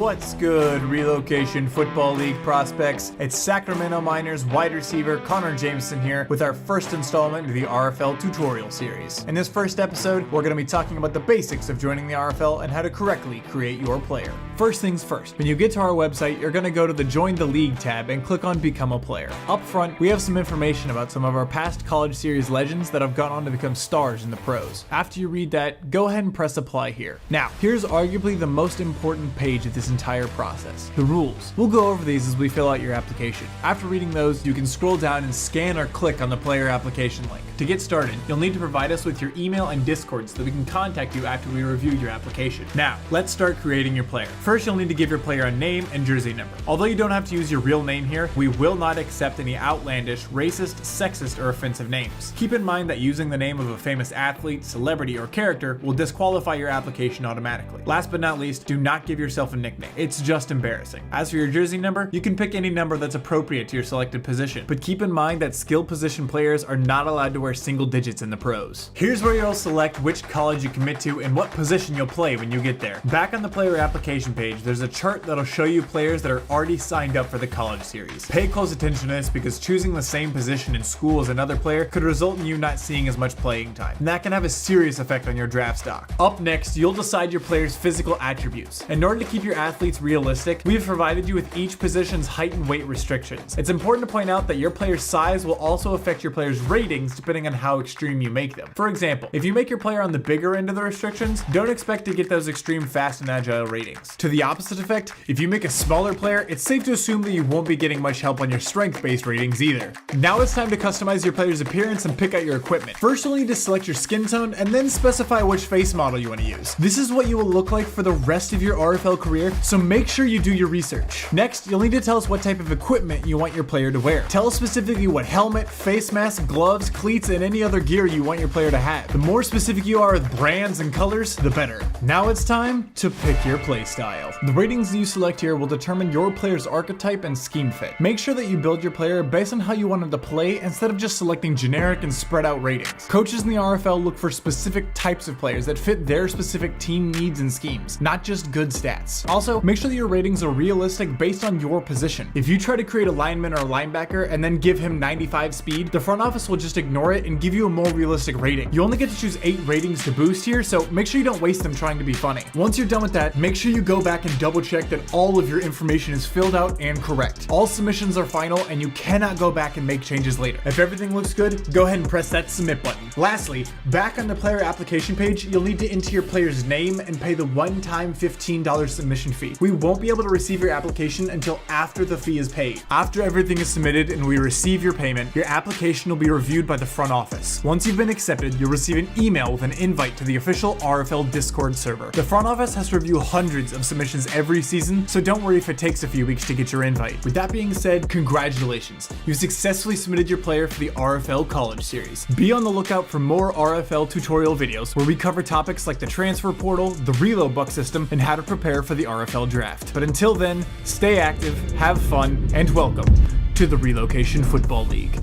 What's good, Relocation Football League prospects? It's Sacramento Miners wide receiver Connor Jameson here with our first installment of the RFL tutorial series. In this first episode, we're going to be talking about the basics of joining the RFL and how to correctly create your player. First things first, when you get to our website, you're going to go to the Join the League tab and click on Become a Player. Up front, we have some information about some of our past college series legends that have gone on to become stars in the pros. After you read that, go ahead and press Apply here. Now, here's arguably the most important page of this entire process, the rules. We'll go over these as we fill out your application. After reading those, you can scroll down and scan or click on the player application link. To get started, you'll need to provide us with your email and Discord so that we can contact you after we review your application. Now, let's start creating your player. First, you'll need to give your player a name and jersey number. Although you don't have to use your real name here, we will not accept any outlandish, racist, sexist, or offensive names. Keep in mind that using the name of a famous athlete, celebrity, or character will disqualify your application automatically. Last but not least, do not give yourself a nickname. It's just embarrassing. As for your jersey number, you can pick any number that's appropriate to your selected position, but keep in mind that skill position players are not allowed to wear single digits in the pros. Here's where you'll select which college you commit to and what position you'll play when you get there. Back on the player application page, there's a chart that'll show you players that are already signed up for the college series. Pay close attention to this because choosing the same position in school as another player could result in you not seeing as much playing time, and that can have a serious effect on your draft stock. Up next, you'll decide your player's physical attributes. In order to keep your athletes realistic, we've provided you with each position's height and weight restrictions. It's important to point out that your player's size will also affect your player's ratings depending on how extreme you make them. For example, if you make your player on the bigger end of the restrictions, don't expect to get those extreme fast and agile ratings. To the opposite effect, if you make a smaller player, it's safe to assume that you won't be getting much help on your strength-based ratings either. Now it's time to customize your player's appearance and pick out your equipment. First, you'll need to select your skin tone and then specify which face model you want to use. This is what you will look like for the rest of your RFL career, so make sure you do your research. Next, you'll need to tell us what type of equipment you want your player to wear. Tell us specifically what helmet, face mask, gloves, cleats, and any other gear you want your player to have. The more specific you are with brands and colors, the better. Now it's time to pick your playstyle. The ratings you select here will determine your player's archetype and scheme fit. Make sure that you build your player based on how you want him to play instead of just selecting generic and spread out ratings. Coaches in the RFL look for specific types of players that fit their specific team needs and schemes, not just good stats. Also, make sure that your ratings are realistic based on your position. If you try to create a lineman or a linebacker and then give him 95 speed, the front office will just ignore it and give you a more realistic rating. You only get to choose 8 ratings to boost here, so make sure you don't waste them trying to be funny. Once you're done with that, make sure you go back and double check that all of your information is filled out and correct. All submissions are final and you cannot go back and make changes later. If everything looks good, go ahead and press that submit button. Lastly, back on the player application page, you'll need to enter your player's name and pay the one-time $15 submission fee. We won't be able to receive your application until after the fee is paid. After everything is submitted and we receive your payment, your application will be reviewed by the front office. Once you've been accepted, you'll receive an email with an invite to the official RFL Discord server. The front office has to review hundreds of submissions every season, so don't worry if it takes a few weeks to get your invite. With that being said, congratulations. You successfully submitted your player for the RFL College Series. Be on the lookout for more RFL tutorial videos where we cover topics like the transfer portal, the reload buck system, and how to prepare for the RFL draft. But until then, stay active, have fun, and welcome to the Relocation Football League.